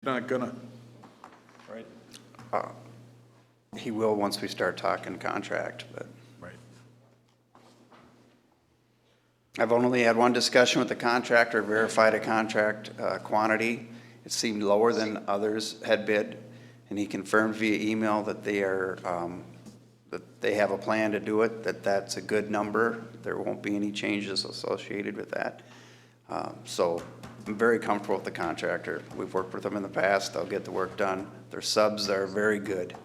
not gonna, right? He will once we start talking contract, but Right. I've only had one discussion with the contractor, verified a contract quantity. It seemed lower than others had bid, and he confirmed via email that they are, that they have a plan to do it, that's a good number. There won't be any changes associated with that. So I'm very comfortable with the contractor. We've worked with them in the past. They'll get the work done. Their subs are very good.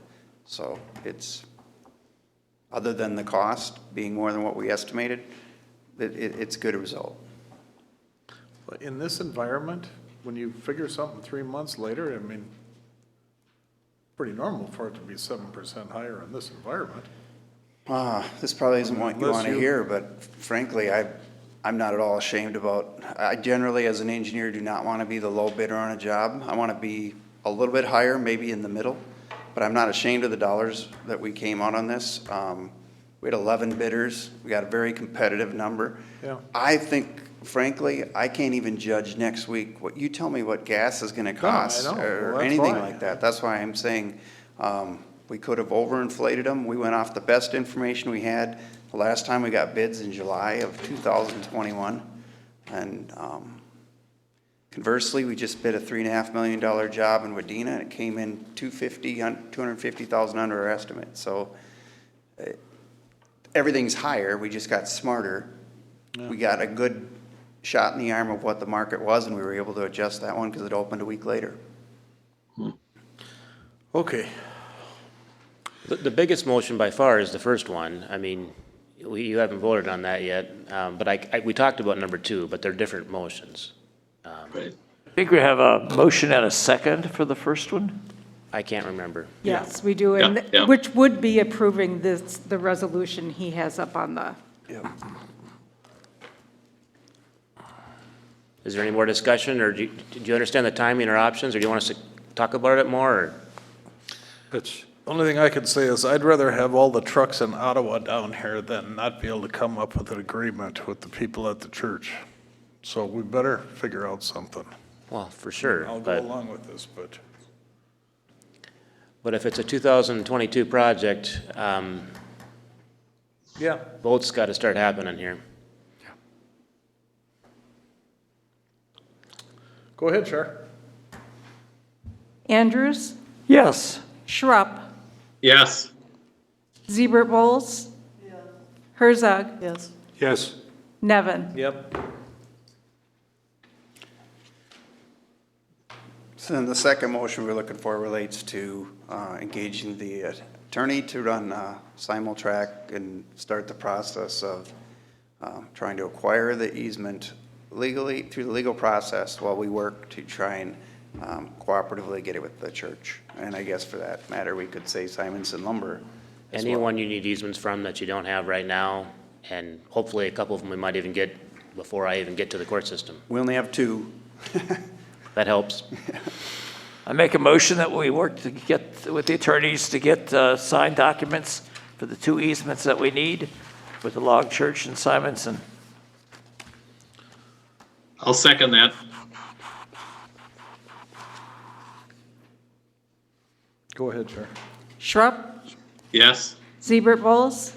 So it's, other than the cost being more than what we estimated, it's a good result. But in this environment, when you figure something 3 months later, I mean, pretty normal for it to be 7% higher in this environment. This probably isn't what you Unless want to you- hear, but frankly, I'm not at all ashamed about, I generally, as an engineer, do not want to be the low bidder on a job. I want to be a little bit higher, maybe in the middle, but I'm not ashamed of the dollars that we came out on this. We had 11 bidders. We got a very competitive number. Yeah. I think, frankly, I can't even judge next week. What you tell me what gas is going to cost know. Well, or that's anything why. like that. That's why I'm saying we could have overinflated them. We went off the best information we had. The last time we got bids in July of 2021. And conversely, we just bid a $3.5 million job in Wadena, and it came in $250,000 under our estimate. So everything's higher. We just got smarter. Yeah. We got a good shot in the arm of what the market was, and we were able to adjust that one because it opened a week later. Okay. The biggest motion by far is the first one. I mean, you haven't voted on that yet, but we talked about number two, but they're different motions. Right. I think we have a motion and a second for the first one. I can't remember. Yes, we do, and Yeah, yeah. which would be approving this, the resolution he has up on the, Yep. Is there any more discussion, or do you understand the timing or options, or do you want us to talk about it more, or? It's, only thing I can say is I'd rather have all the trucks in Ottawa down here than not be able to come up with an agreement with the people at the church. So we better figure out something. Well, for sure, I'll go but along with this, but if it's a 2022 project, yeah. votes got to start happening here. Go ahead, Char. Andrews, Yes. Schrupp, Yes. Siebert Bowles. Herzog. Yes. Yes. Nevin. Yep. So then the second motion we're looking for relates to engaging the attorney to run simul-track and start the process of trying to acquire the easement legally through the legal process while we work to try and cooperatively get it with the church. And I guess for that matter, we could say Simonson Lumber as well. Anyone you need easements from that you don't have right now, and hopefully a couple of them we might even get before I even get to the court system. We only have two. That helps. I make a motion that we work to get with the attorneys to get signed documents for the two easements that we need with the Log Church and Simonson. I'll second that. Go ahead, Char. Schrupp, Yes. Siebert Bowles.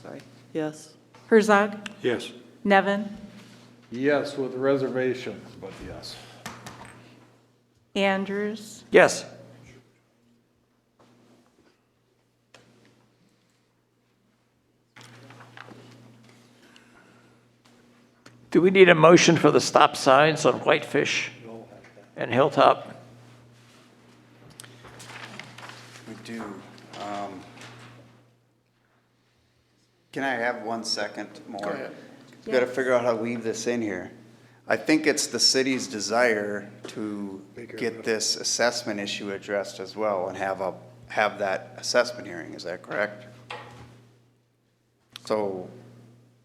Sorry. Yes. Herzog, Yes. Nevin, Yes, with reservation, but yes. Andrews, Yes. Do we need a motion for the stop signs on Whitefish and Hilltop? We do. Can I have 1 second more? Go ahead. We've got to figure out how to weave this in here. I think it's the city's desire to get this assessment issue addressed as well and have that assessment hearing. Is that correct? So,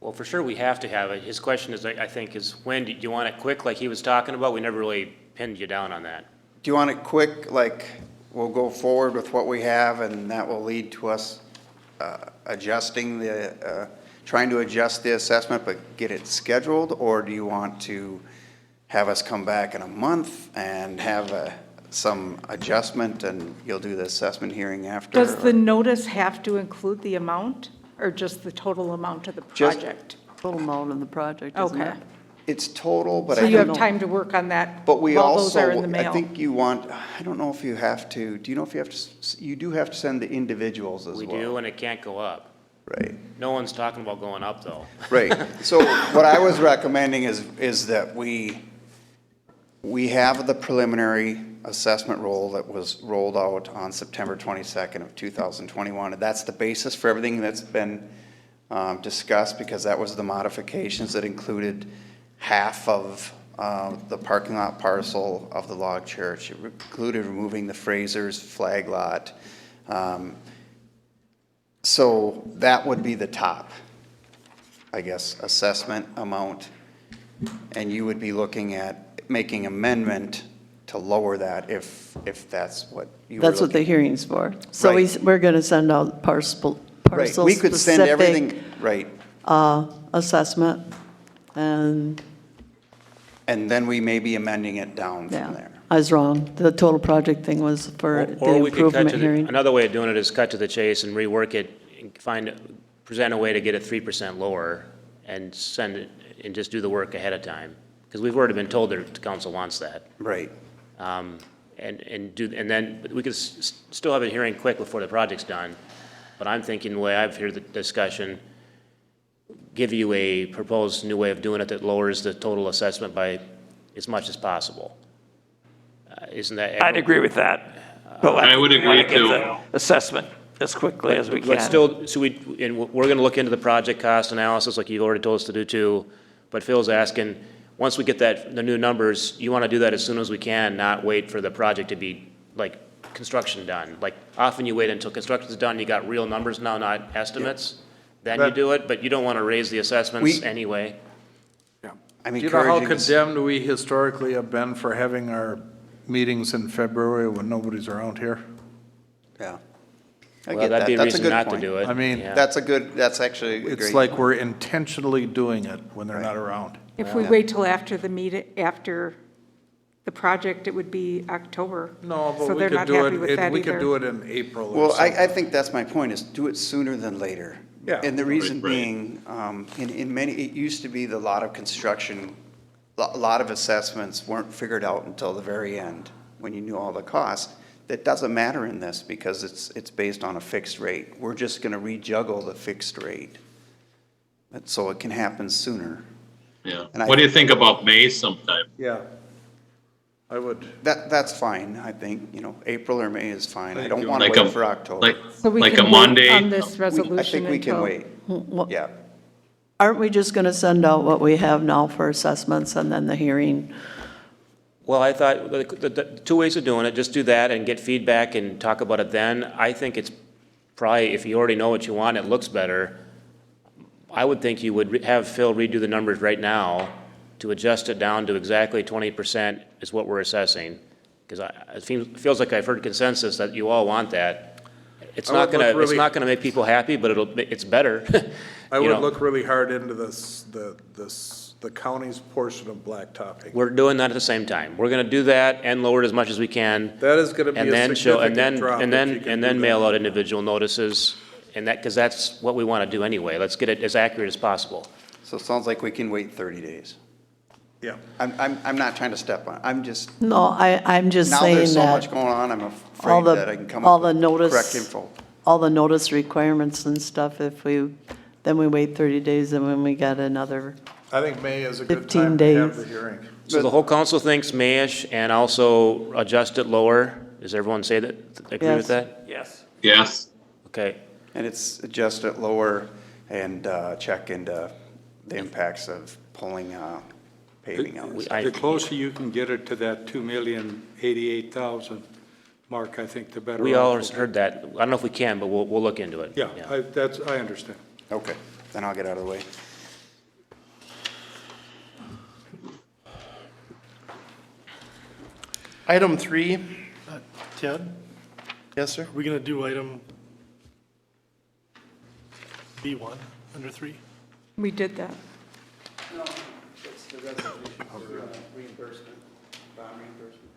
Well, for sure, we have to have it. His question is, I think, is when, do you want it quick like he was talking about? We never really pinned you down on that. do you want it quick, like we'll go forward with what we have and that will lead to us adjusting trying to adjust the assessment but get it scheduled? Or do you want to have us come back in a month and have some adjustment, and you'll do the assessment hearing after? Does the notice have to include the amount or just the total amount of the Just- project? Total amount of the project, isn't Okay. it? It's total, but So I you have don't know. time to work on that But we while those also, are in the I mail? think you want, I don't know if you have to, do you know if you have to, you do have to send the individuals as well. We do, and it can't go up. Right, No one's talking about going up, though. right. So what I was recommending is that we have the preliminary assessment roll that was rolled out on September 22nd of 2021. And that's the basis for everything that's been discussed, because that was the modifications that included half of the parking lot parcel of the log church. It included removing the Fraser's flag lot. So that would be the top, I guess, assessment amount. And you would be looking at making amendment to lower that if that's what you were That's what the looking. hearing's for. So Right. we're going to send out Right, we could send everything, parcel-specific right, assessment, and, and then we may be amending it down from yeah, there. I was wrong. The total project thing was for the Or we could cut improvement to, hearing. another way of doing it is cut to the chase and rework it, and present a way to get it 3% lower and send it, and just do the work ahead of time. Because we've already been told that the council wants that. Right, And then but we could still have a hearing quick before the project's done. But I'm thinking the way I've heard the discussion, give you a proposed new way of doing it that lowers the total assessment by as much as possible. Isn't that? I'd agree with that. But I would we wanna agree get too. the assessment as quickly as we can. But still, so and we're gonna look into the project cost analysis like you've already told us to do too. But Phil's asking, once we get the new numbers, you wanna do that as soon as we can, not wait for the project to be like construction done. Like often you wait until construction's done, you got real numbers now, not estimates. Then you But- do it, but you don't wanna raise the assessments We- anyway. I'm Do you know how encouraging. condemned we historically have been for having our meetings in February when nobody's around here? Yeah. I Well, get that'd that, be a that's a reason good not to point. do it. I mean, Yeah. That's actually a great. It's like we're intentionally doing it when they're not around. If we wait till after the meeting, after the project, it would be October. No, So but we they're could not do happy with it, that we could either. do it in April or Well, something. I think that's my point, is do it sooner than later. Yeah. And the reason Right, right. being, in many, it used to be the lot of construction, a lot of assessments weren't figured out until the very end, when you knew all the costs. That doesn't matter in this, because it's based on a fixed rate. We're just gonna rejuggle the fixed rate. So it can happen sooner. Yeah. And I- What do you think about May sometime? Yeah. I would, That's fine, I think, April or May is fine. I Thank don't you. wanna Like wait a- for October. Like, So we like can a wait Monday? on this I resolution think we can until. wait, Well, yeah. aren't we just going to send out what we have now for assessments and then the hearing? Well, I thought, the two ways of doing it, just do that and get feedback and talk about it then. I think it's probably, if you already know what you want, it looks better. I would think you would have Phil redo the numbers right now to adjust it down to exactly 20% is what we're assessing. Because it feels like I've heard consensus that you all want that. It's I not would look gonna, it's really- not gonna make people happy, but it's better. I You would know. look really hard into the county's portion of blacktopping. We're doing that at the same time. We're gonna do that and lower it as much as we can. That is gonna be And a then show, and significant then, drop and if then, you can and do then that. mail out individual notices, and that, because that's what we want to do anyway. Let's get it as accurate as possible. So it sounds like we can wait 30 days. Yeah. I'm not trying to step on, I'm just, No, I'm just now saying there's so much that going on, I'm all afraid that I can come all up the with notice. correct info. all the notice requirements and stuff, then we wait 30 days, and when we get another, I think May is a good 15 time to have days. the hearing. So the whole council thinks Mayish and also adjust it lower. Does everyone say that, agree Yes. with that? Yes. Yes. Okay. And it's adjust it lower and check into the impacts of pulling paving out. I- The closer you can get it to that 2,088,000 mark, I think the better. We all off we'll be. heard that. I don't know if we can, but we'll look into it. Yeah, I understand. Okay, then I'll get out of the way. Item 3, Ted? Yes, sir? Are we going to do item B1 under 3? We did that. reimbursement, bond reimbursement.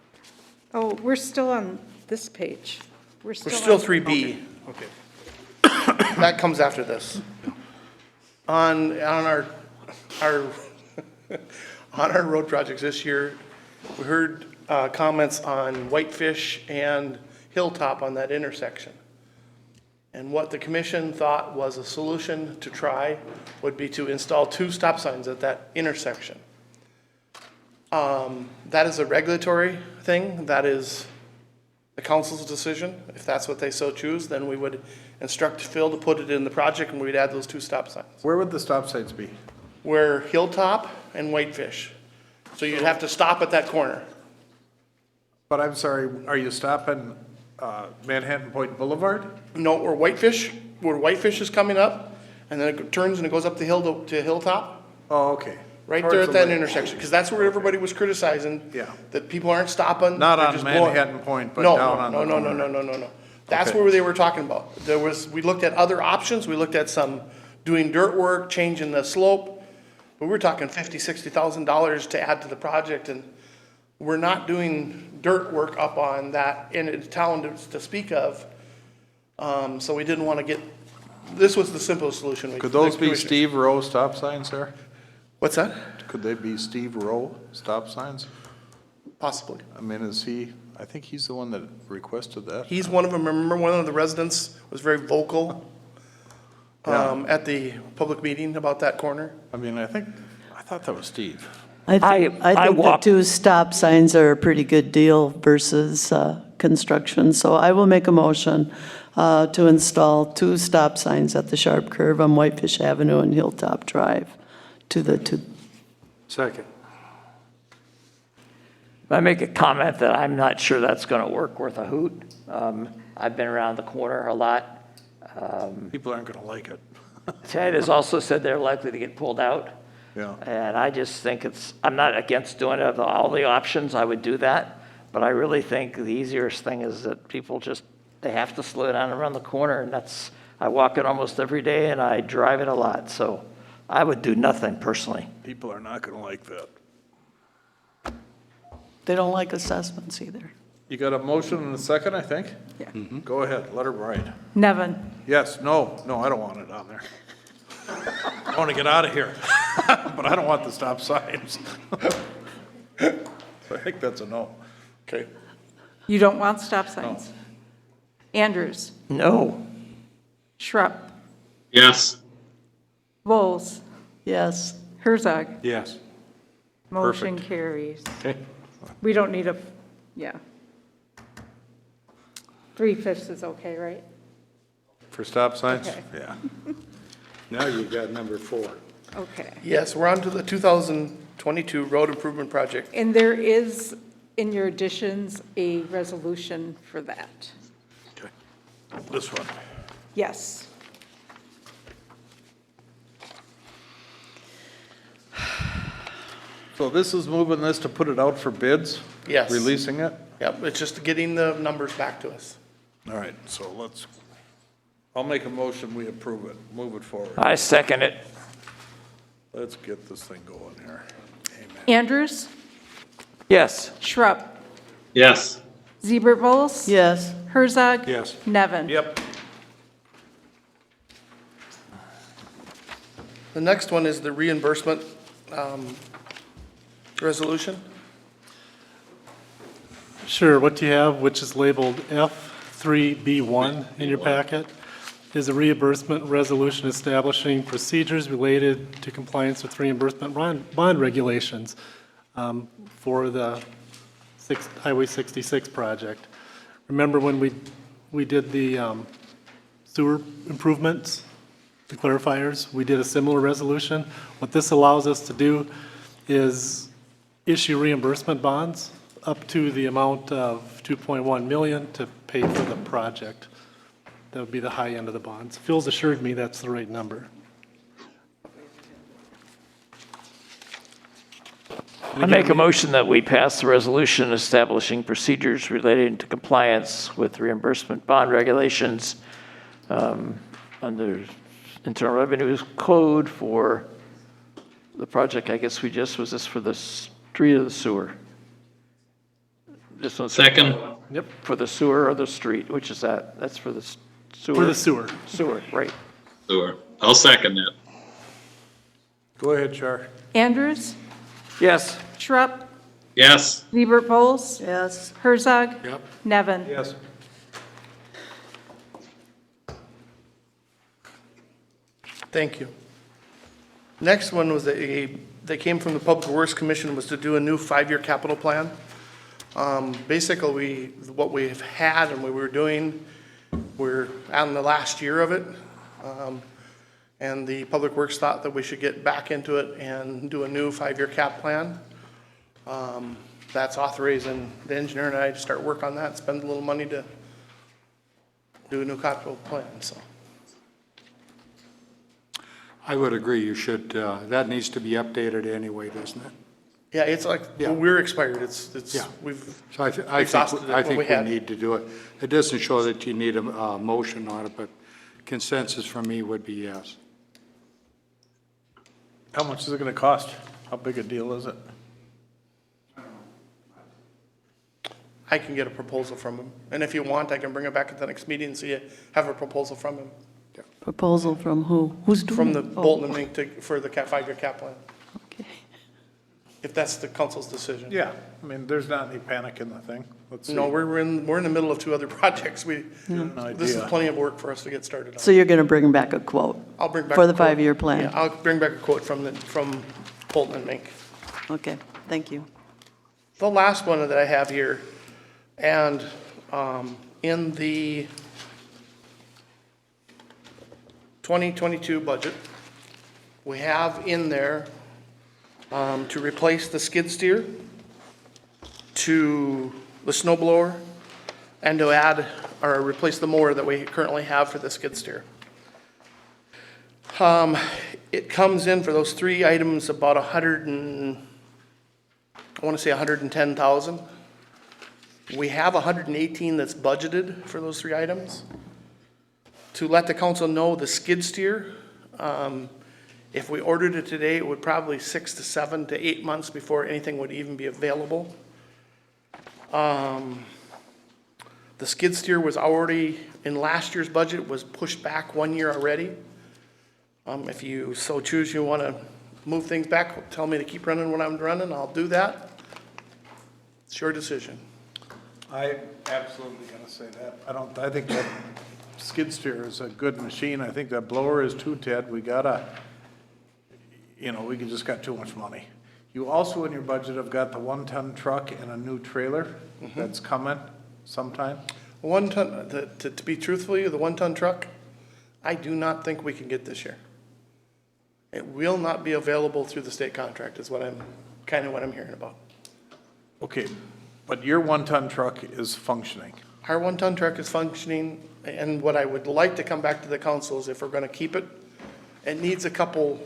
Oh, we're still on this page. We're We're still still on- 3B. Okay. That comes after this. On our, on our road projects this year, we heard comments on Whitefish and Hilltop on that intersection. And what the commission thought was a solution to try would be to install 2 stop signs at that intersection. That is a regulatory thing. That is the council's decision. If that's what they so choose, then we would instruct Phil to put it in the project and we'd add those 2 stop signs. Where would the stop signs be? Where Hilltop and Whitefish. So you'd have to stop at that corner. But I'm sorry, are you stopping Manhattan Point Boulevard? No, where Whitefish is coming up, and then it turns and it goes up the hill to Hilltop, Oh, okay. right Towards there at the that lake. intersection, because that's where everybody was criticizing. Yeah. That people aren't stopping. Not they're on just blowing. Manhattan Point, but No, down on the no, corner. no. That's Okay. where they were talking about. We looked at other options, we looked at some doing dirt work, changing the slope, but we're talking $50,000-$60,000 to add to the project, and we're not doing dirt work up on that in a town to speak of. So we didn't want to get, this was the simplest solution. Could those the be commission- Steve Rowe stop signs there? What's that? Could they be Steve Rowe stop signs? Possibly. I mean, I think he's the one that requested that. He's one of them. Remember, one of the residents was very vocal at the public meeting about that corner. I mean, I thought that was Steve. I think the walk- 2 stop signs are a pretty good deal versus construction. So I will make a motion to install 2 stop signs at the sharp curve on Whitefish Avenue and Hilltop Drive to the 2. Second. I make a comment that I'm not sure that's going to work worth a hoot. I've been around the corner a lot. People aren't going to like it. Ted has also said they're likely to get pulled out. Yeah. And I just think I'm not against doing it, all the options, I would do that. But I really think the easiest thing is that people they have to slow down around the corner. And I walk it almost every day and I drive it a lot. So I would do nothing personally. People are not going to like that. They don't like assessments either. You got a motion and a second, I think? Yeah. Go ahead, let her ride. Nevin, Yes, no, I don't want it on there. I want to get out of here, but I don't want the stop signs. I think that's a no. Okay. you don't want stop signs? Andrews, No. Schrupp, Yes. Bowles, Yes. Herzog. Yes. Motion carries. Okay. We don't need yeah. 3/5 is okay, right? For stop signs? Okay. Yeah. Now you've got number 4. Okay. Yes, we're on to the 2022 road improvement project. And there is, in your additions, a resolution for that. Okay. This one. Yes. So this is moving this to put it out for bids? Yes. Releasing it? Yep, it's just getting the numbers back to us. All right, so I'll make a motion, we approve it, move it forward. I second it. Let's get this thing going here. Amen. Andrews, Yes. Schrupp, Yes. Bowles. Yes. Herzog. Yes. Nevin. Yep. The next one is the reimbursement resolution. Sure, what you have, which is labeled F3B1 in your packet, is a reimbursement resolution establishing procedures related to compliance with reimbursement bond regulations for the Highway 66 project. Remember when we did the sewer improvements, the clarifiers, we did a similar resolution. What this allows us to do is issue reimbursement bonds up to the amount of 2.1 million to pay for the project. That would be the high end of the bonds. Phil's assured me that's the right number. I make a motion that we pass the resolution establishing procedures relating to compliance with reimbursement bond regulations under Internal Revenue Code for the project, I guess was this for the street or the sewer? This one's. Second. Yep. For the sewer or the street, which is that? That's for the sewer? For the sewer. Sewer, right. Sewer. I'll second that. Go ahead, Char. Andrews, Yes. Schrupp, Yes. Liebert Bowles, Yes. Herzog, Yep. Nevin. Yes. Thank you. Next one was they came from the Public Works Commission, was to do a new 5-year capital plan. Basically, what we've had and we were doing, we're on the last year of it. And the Public Works thought that we should get back into it and do a new 5-year cap plan. That's authorizing the engineer and I to start work on that, spend a little money to do a new capital plan, so. I would agree, you should, that needs to be updated anyway, doesn't it? Yeah, it's like, Yeah. we're expired, it's, Yeah. we've, So I Exhausted think, it I when think we we had. need to do it. It doesn't show that you need a motion on it, but consensus from me would be yes. How much is it gonna cost? How big a deal is it? I can get a proposal from him. And if you want, I can bring it back at the next meeting and see you have a proposal from him, Proposal from who? Who's doing from it? the Oh, Bolton and Mink for the 5-year cap plan, okay. if that's the council's decision. Yeah, I mean, there's not any panic in the thing. Let's see. No, we're in the middle of 2 other projects. An This is idea. plenty of work for us to get started on. So you're going to bring back a quote? I'll bring back. For a the quote. 5-year plan? Yeah, I'll bring back a quote from Bolton and Mink. Okay, thank you. The last one that I have here, and in the 2022 budget, we have in there to replace the skid steer, to the snow blower, and to add or replace the mower that we currently have for the skid steer. It comes in for those 3 items about 110,000. We have 118 that's budgeted for those 3 items. To let the council know, the skid steer, if we ordered it today, it would probably 6 to 7 to 8 months before anything would even be available. The skid steer was already, in last year's budget, was pushed back 1 year already. If you so choose, you want to move things back, tell me to keep running when I'm running, I'll do that. It's your decision. I absolutely gonna say that. I think that skid steer is a good machine. I think that blower is too, Ted. We just got too much money. You also in your budget have got the 1-ton truck and a new trailer that's coming sometime. 1 ton, to be truthful with you, the 1-ton truck, I do not think we can get this year. It will not be available through the state contract is what I'm hearing about. Okay, but your 1-ton truck is functioning. Our 1-ton truck is functioning, and what I would like to come back to the council is if we're gonna keep it, it needs a couple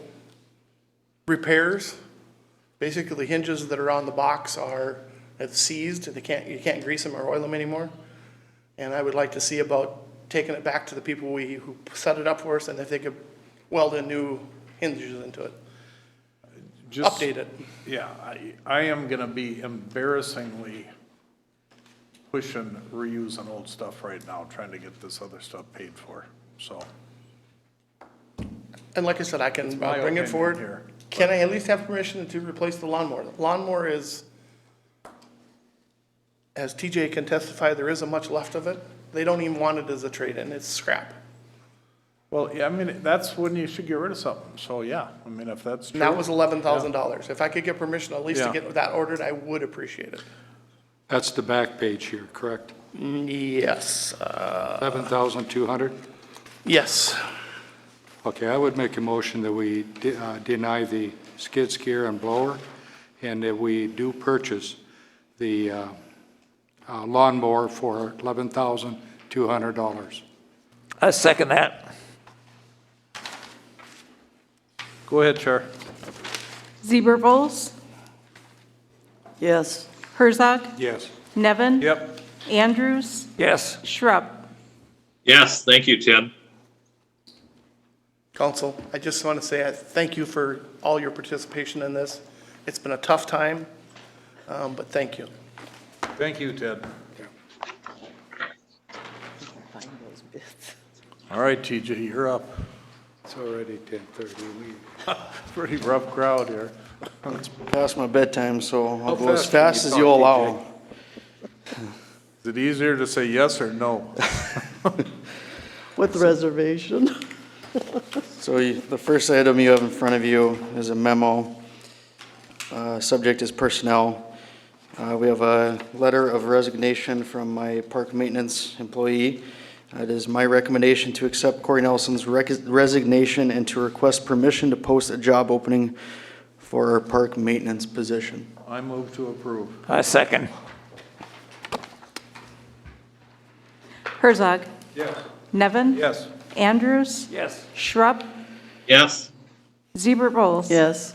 repairs. Basically, the hinges that are on the box it's seized, you can't grease them or oil them anymore. And I would like to see about taking it back to the people who set it up for us, and if they could weld in new hinges into it. Just- Update it. Yeah, I am gonna be embarrassingly pushing reusing old stuff right now, trying to get this other stuff paid for, so. And like I said, I can my bring it opinion forward. here, Can I at least have permission to replace the lawnmower? The lawnmower is, as TJ can testify, there isn't much left of it. They don't even want it as a trade-in, it's scrap. Well, yeah, I mean, that's when you should get rid of something, so yeah, I mean, if that's true. And that was $11,000. If I could get permission at least to Yeah. get that ordered, I would appreciate it. That's the back page here, correct? Yes, 11,200? yes. Okay, I would make a motion that we deny the skid steer and blower, and that we do purchase the lawnmower for $11,200. I second that. Go ahead, Chair. Liebert Bowles, Yes. Herzog, Yes. Nevin. Yep. Andrews, Yes. Schrupp. Yes, thank you, Ted. Council, I just want to say I thank you for all your participation in this. It's been a tough time, but thank you. Thank you, Ted. All right, TJ, you're up. It's already 10:30. Pretty rough crowd here. Past my bedtime, so I'll go as fast can fast you as talk, you'll TJ? allow. Is it easier to say yes or no? With reservation. So the first item you have in front of you is a memo. Subject is personnel. We have a letter of resignation from my park maintenance employee. It is my recommendation to accept Corey Nelson's resignation and to request permission to post a job opening for our park maintenance position. I move to approve. I second. Herzog. Yes. Nevin. Yes. Andrews. Yes. Schrupp. Yes. Zebra Bowles. Yes.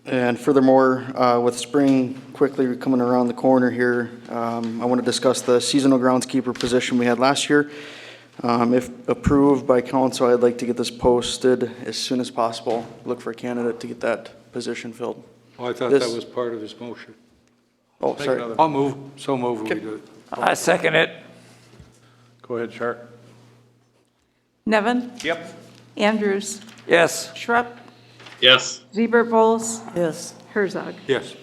And furthermore, with spring quickly coming around the corner here, I want to discuss the seasonal groundskeeper position we had last year. If approved by council, I'd like to get this posted as soon as possible. Look for a candidate to get that position filled. Oh, I thought This- that was part of his motion. Oh, sorry. another- I'll move, so move we do it. I second it. Go ahead, Sharp. Nevin. Yep. Andrews. Yes. Schrupp. Yes. Zebra Bowles. Yes. Herzog. Yes.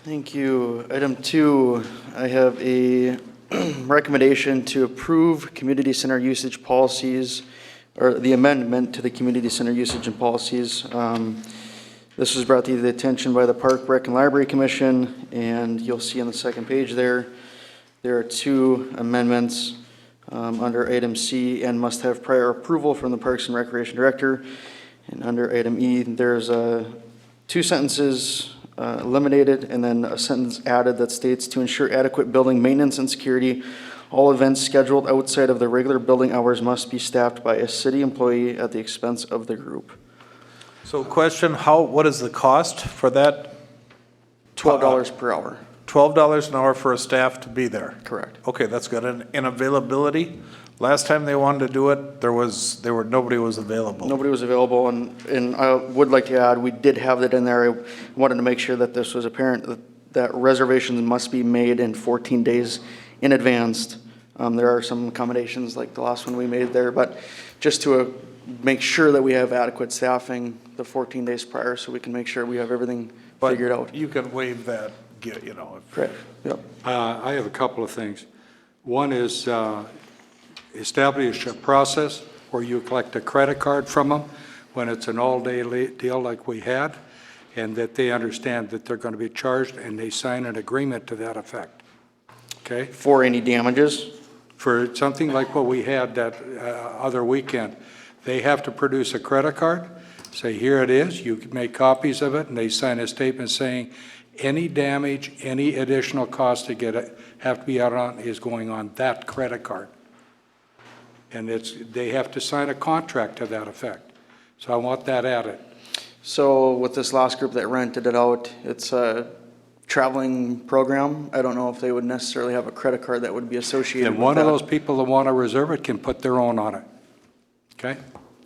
Thank you. Item 2, I have a recommendation to approve community center usage policies, or the amendment to the community center usage and policies. This was brought to the attention by the Park, Rec, and Library Commission, and you'll see on the second page there are 2 amendments under item C, and must have prior approval from the Parks and Recreation Director. And under item E, there's 2 sentences eliminated, and then a sentence added that states, to ensure adequate building maintenance and security, all events scheduled outside of the regular building hours must be staffed by a city employee at the expense of the group. So question, what is the cost for that? $12 per hour, $12 an hour for a staff to be there? correct. Okay, that's good. And availability? Last time they wanted to do it, nobody was available. Nobody was available, and I would like to add, we did have that in there. I wanted to make sure that this was apparent, that reservations must be made in 14 days in advance. There are some accommodations like the last one we made there, but just to make sure that we have adequate staffing the 14 days prior, so we can make sure we have everything But figured out. you can waive that, if Correct, yep. I have a couple of things. One is establish a process where you collect a credit card from them when it's an all-day deal like we had, and that they understand that they're going to be charged, and they sign an agreement to that effect. Okay? For any damages, For something like what we had that other weekend, they have to produce a credit card, say, here it is, you can make copies of it, and they sign a statement saying, any damage, any additional cost to get it, have to be out on, is going on that credit card. And they have to sign a contract to that effect. So I want that added. so with this last group that rented it out, it's a traveling program. I don't know if they would necessarily have a credit card that would be associated And with one of that. those people that want to reserve it can put their own on it. Okay?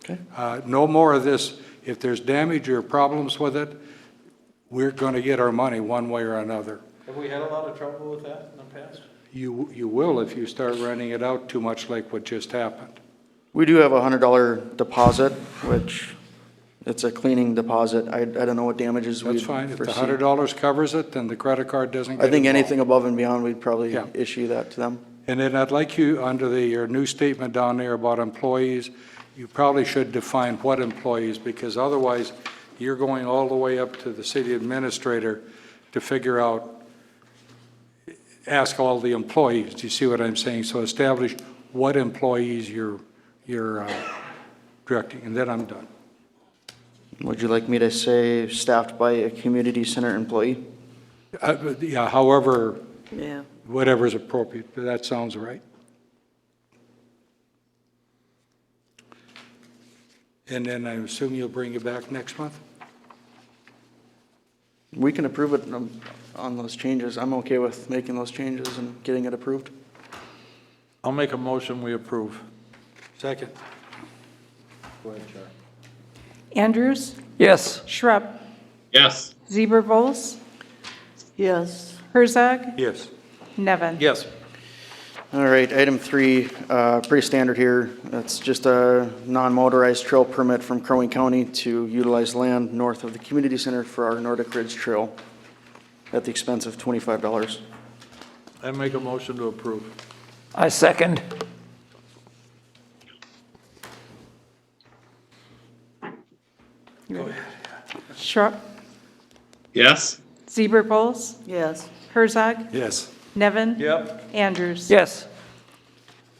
Okay. No more of this, if there's damage or problems with it, we're going to get our money one way or another. Have we had a lot of trouble with that in the past? You will if you start renting it out too much like what just happened. We do have a $100 deposit, which it's a cleaning deposit. I don't know what damages we That's fine. If the foresee. $100 covers it, then the credit card doesn't get I think involved. anything above and beyond, we'd probably Yeah. issue that to them. And then I'd like you, under your new statement down there about employees, you probably should define what employees, because otherwise you're going all the way up to the city administrator to figure out, ask all the employees. Do you see what I'm saying? So establish what employees you're directing, and then I'm done. Would you like me to say staffed by a community center employee? Yeah, however, Yeah. whatever's appropriate, but that sounds right. And then I assume you'll bring it back next month? We can approve it on those changes. I'm okay with making those changes and getting it approved. I'll make a motion, we approve. Second. Go ahead, Char. Andrews, Yes. Schrupp, Yes. Zebra-Bols, Yes. Herzog, Yes. Nevin. Yes. All right, item 3, pretty standard here. It's just a non-motorized trail permit from Crow Wing County to utilize land north of the community center for our Nordic Ridge Trail at the expense of $25. I make a motion to approve. I second. Schrupp, Yes. Zebra-Bols, Yes. Herzog, Yes. Nevin. Yep. Andrews. Yes.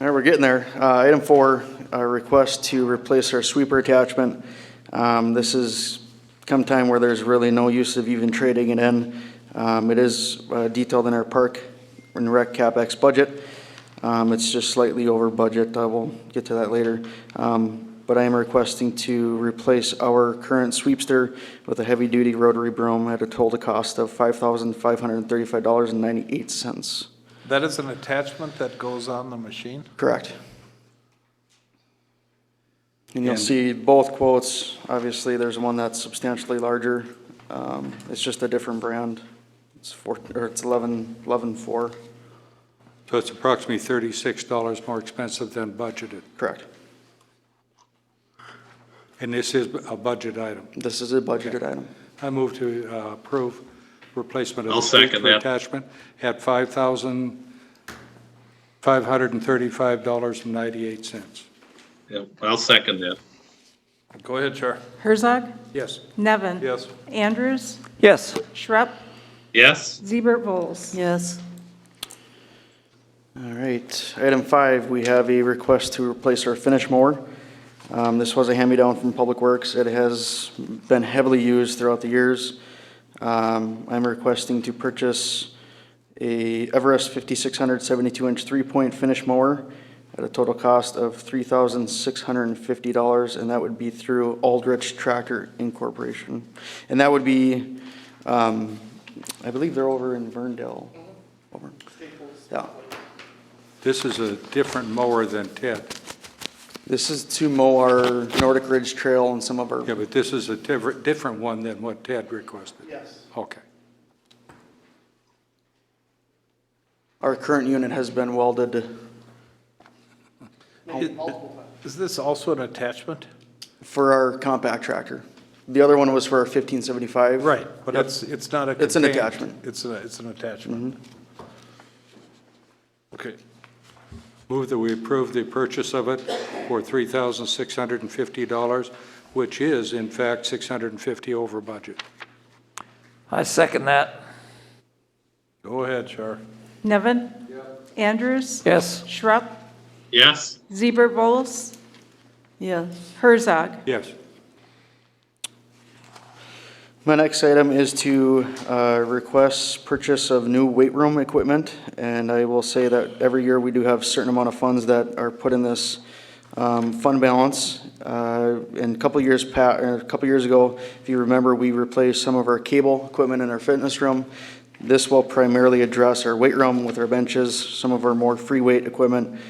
All right, we're getting there. Item 4, a request to replace our sweeper attachment. This is come time where there's really no use of even trading it in. It is detailed in our park and rec CapEx budget. It's just slightly over budget. I will get to that later. But I am requesting to replace our current sweepster with a heavy-duty rotary broom at a total cost of $5,535.98. That is an attachment that goes on the machine? Correct. And you'll And- see both quotes. Obviously, there's one that's substantially larger. It's just a different brand. It's 11.4. So it's approximately $36 more expensive than budgeted. Correct. And this is a budget item. This is a budgeted item. I move to approve replacement of I'll the second sweeper that. attachment at $5,535.98. Yep. I'll second that. Go ahead, Char. Herzog, Yes. Nevin. Yes. Andrews, Yes. Schrupp, Yes. Zebra-Bols. Yes. All right. Item 5, we have a request to replace our finish mower. This was a hand-me-down from Public Works. It has been heavily used throughout the years. I'm requesting to purchase a Everest 5600 72-inch 3-point finish mower at a total cost of $3,650, and that would be through Aldrich Tractor Incorporation. And that would be, I believe they're over in Verndale. Over. Yeah. This is a different mower than Ted. This is to mow our Nordic Ridge Trail and some of our, Yeah, but this is a different one than what Ted requested. Yes. Okay. our current unit has been welded Is this also an attachment? for our compact tractor. The other one was for our 1575. Right, but it's not a. It's an contained- attachment. It's an attachment. Okay. Move that we approve the purchase of it for $3,650, which is in fact $650 over budget. I second that. Go ahead, Char. Nevin. Andrews, Yes. Schrupp, Yes. Zebra-Bols, Yes. Herzog. Yes. My next item is to request purchase of new weight room equipment, and I will say that every year we do have a certain amount of funds that are put in this fund balance. And a couple years ago, if you remember, we replaced some of our cable equipment in our fitness room. This will primarily address our weight room with our benches, some of our more free weight equipment,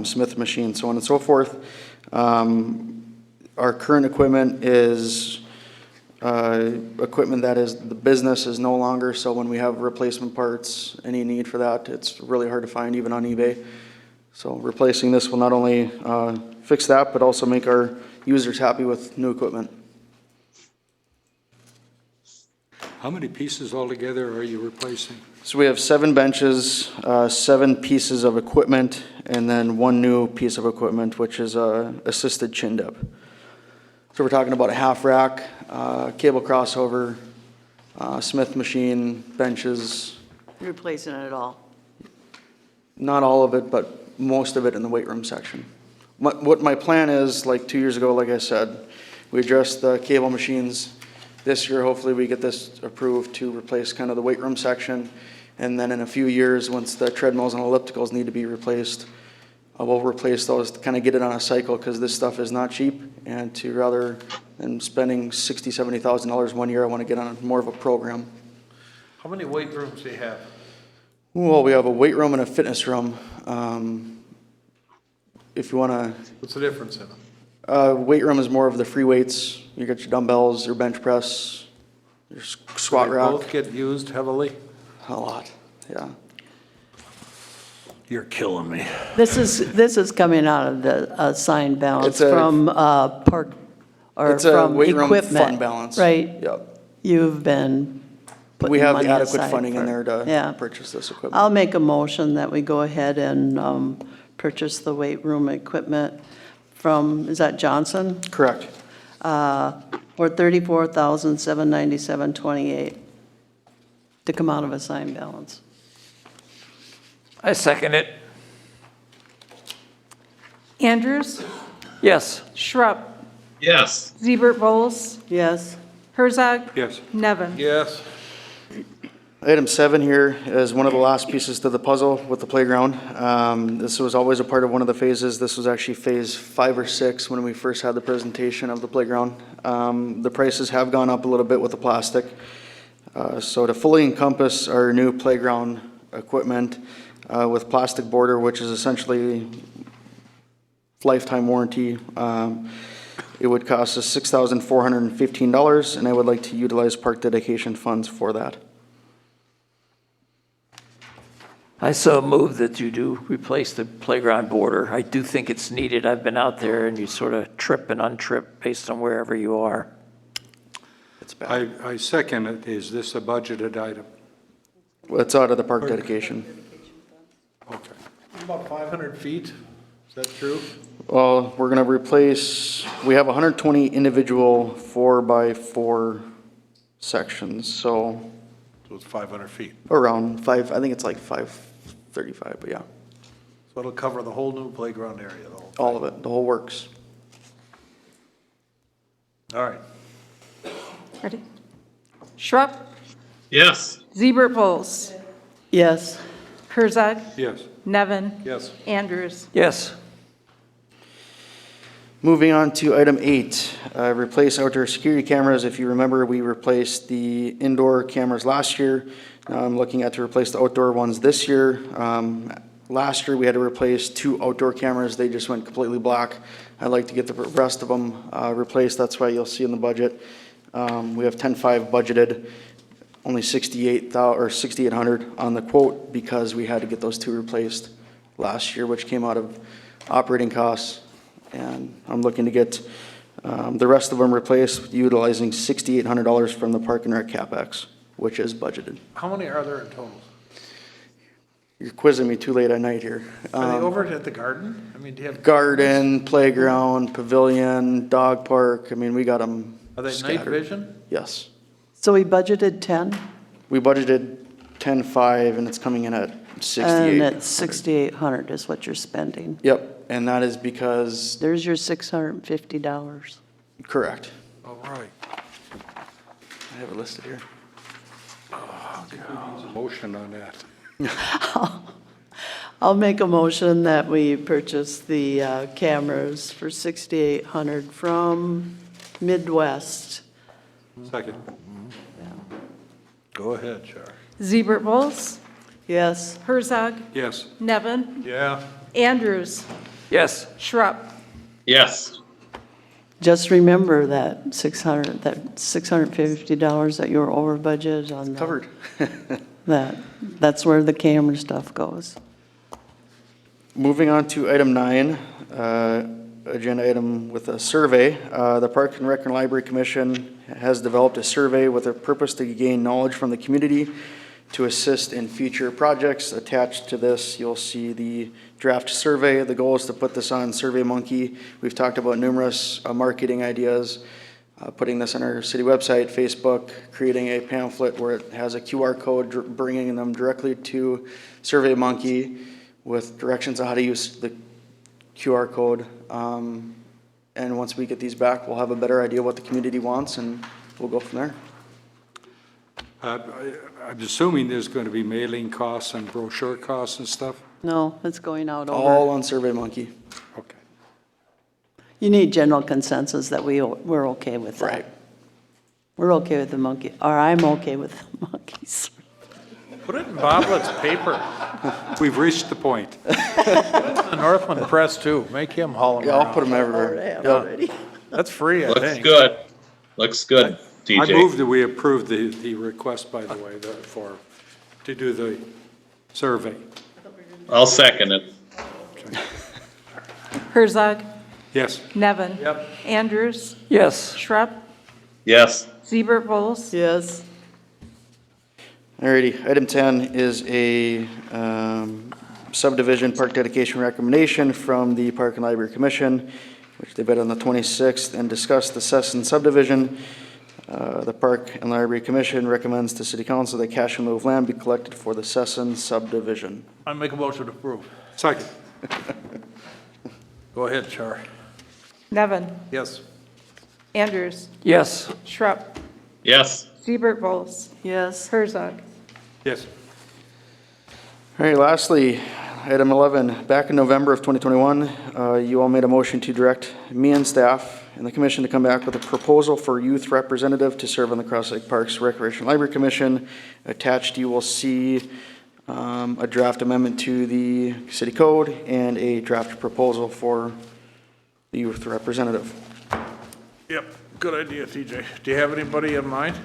Smith machines, so on and so forth. Our current equipment is equipment that is, the business is no longer, so when we have replacement parts, any need for that, it's really hard to find even on eBay. So replacing this will not only fix that, but also make our users happy with new equipment. How many pieces altogether are you replacing? So we have 7 benches, 7 pieces of equipment, and then 1 new piece of equipment, which is a assisted chin dip. So we're talking about a half rack, cable crossover, Smith machine, benches, You're replacing it all. not all of it, but most of it in the weight room section. What my plan is, like 2 years ago, like I said, we addressed the cable machines. This year, hopefully, we get this approved to replace kind of the weight room section. And then in a few years, once the treadmills and ellipticals need to be replaced, we'll replace those to kind of get it on a cycle, because this stuff is not cheap. And to rather than spending $60,000, $70,000 one year, I want to get on more of a program. How many weight rooms do you have? Well, we have a weight room and a fitness room. If you want to, What's the difference in them? Weight room is more of the free weights. You got your dumbbells, your bench press, your squat They rack. both get used heavily? A lot, yeah. You're killing me. This is coming out of the assigned balance It's a- from park, or It's a from weight room equipment. fund balance. Right? Yep. You've been We putting have money the adequate aside funding in for- there Yeah. to purchase this equipment. I'll make a motion that we go ahead and purchase the weight room equipment from, is that Johnson? Correct. For $34,797.28 to come out of assigned balance. I second it. Andrews, Yes. Schrupp, Yes. Siebert Bowles, Yes? Herzog, Yes. Nevin. Yes, Item 7 here is one of the last pieces to the puzzle with the playground. This was always a part of one of the phases. This was actually phase 5 or 6 when we first had the presentation of the playground. The prices have gone up a little bit with the plastic. So to fully encompass our new playground equipment with plastic border, which is essentially lifetime warranty, it would cost us $6,415, and I would like to utilize park dedication funds for that. I so move that you do replace the playground border. I do think it's needed. I've been out there and you sort of trip and untrip based on wherever you are. It's bad. I second it. Is this a budgeted item? It's out of the park dedication. Okay. about 500 feet, is that true? Well, we're gonna replace, we have 120 individual 4x4 sections, so So it's 500 feet. around 5, I think it's like 535, but yeah, So it'll cover the whole new playground area, though. all of it, the whole works. All right. Ready? Schrupp, Yes. Siebert Bowles, Yes. Herzog, Yes. Nevin, Yes. Andrews. Yes. Moving on to item 8, replace outdoor security cameras. If you remember, we replaced the indoor cameras last year. Now I'm looking at to replace the outdoor ones this year. Last year, we had to replace 2 outdoor cameras. They just went completely black. I'd like to get the rest of them replaced. That's why you'll see in the budget. We have 10.5 budgeted, only 6,800 on the quote because we had to get those 2 replaced last year, which came out of operating costs. And I'm looking to get the rest of them replaced utilizing $6,800 from the Park and Rec CapEx, which is budgeted. How many are there in total? You're quizzing me too late at night here. Are they over at the garden? I mean, do you have? Garden, playground, pavilion, dog park, I mean, we got them Are they night scattered. vision? Yes. So we budgeted 10, We budgeted 10.5 and it's coming in at and 68. it's 6,800 is what you're spending. Yep, and that is because, There's your $650. correct. All right. I have it listed here. Motion on that. I'll make a motion that we purchase the cameras for $6,800 from Midwest. Second. Go ahead, Char. Siebert Bowles, Yes? Herzog, Yes. Nevin, Yeah. Andrews, Yes. Schrupp. Yes. Just remember that $650 that you were over budget on. Covered. That's where the camera stuff goes. Moving on to item 9, agenda item with a survey. The Park and Rec and Library Commission has developed a survey with a purpose to gain knowledge from the community to assist in future projects. Attached to this, you'll see the draft survey. The goal is to put this on SurveyMonkey. We've talked about numerous marketing ideas, putting this on our city website, Facebook, creating a pamphlet where it has a QR code, bringing them directly to SurveyMonkey with directions on how to use the QR code. And once we get these back, we'll have a better idea what the community wants, and we'll go from there. I'm assuming there's going to be mailing costs and brochure costs and stuff? No, it's going out All over. on SurveyMonkey. Okay. You need general consensus that we're okay with that. Right. We're okay with the monkey, or I'm okay with the monkeys. Put it in Boblet's paper. We've reached the point. The Northland Press too, make him haul them Yeah, I'll put around. them everywhere. Yeah. That's free, I Looks think. good. Looks good, I TJ. move that we approve the request, by the way, to do the survey. I'll second it. Herzog, Yes. Nevin. Yep. Andrews, Yes. Schrupp, Yes. Siebert Bowles. Yes. Alrighty, item 10 is a subdivision park dedication recommendation from the Park and Library Commission, which they met on the 26th and discussed the Sesson subdivision. The Park and Library Commission recommends to City Council that cash in lieu of land be collected for the Sesson subdivision. I make a motion to approve. Second. Go ahead, Char. Nevin, Yes. Andrews, Yes. Schrupp, Yes. Siebert Bowles, Yes. Herzog. Yes. All right, lastly, item 11, back in November of 2021, you all made a motion to direct me and staff and the commission to come back with a proposal for youth representative to serve on the Cross Lake Parks Recreation Library Commission. Attached, you will see a draft amendment to the city code and a draft proposal for the youth representative. Yep, good idea, TJ. Do you have anybody in mind?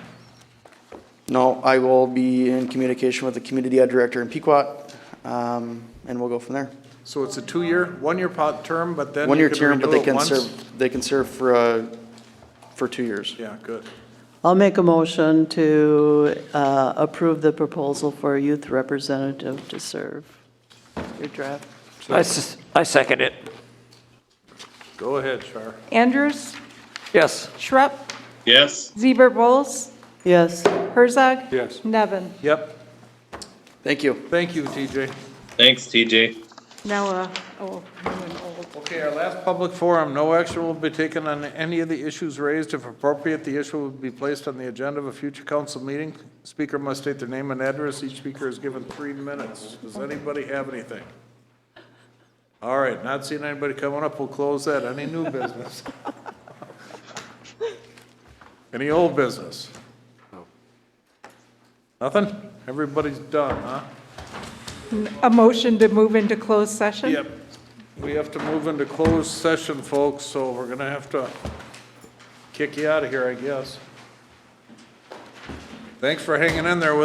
No, I will be in communication with the community ed director in Pequot, and we'll go from there. So it's a 2-year, 1-year term, but then you One-year can term, but renew they it can once? serve for 2 years. Yeah, good. I'll make a motion to approve the proposal for a youth representative to serve. Your draft. I second it. Go ahead, Char. Andrews, Yes. Schrupp, Yes. Siebert Bowles, Yes. Herzog. Yes. Nevin. Yep, Thank you. thank you, TJ. Thanks, TJ. Now, new and old. Okay, our last public forum, no action will be taken on any of the issues raised. If appropriate, the issue will be placed on the agenda of a future council meeting. Speaker must state their name and address. Each speaker is given 3 minutes. Does anybody have anything? All right, not seeing anybody coming up, we'll close that. Any new business? Any old business? Nothing? Everybody's done, huh? A motion to move into closed session? Yep. We have to move into closed session, folks, so we're gonna have to kick you out of here, I guess. Thanks for hanging in there with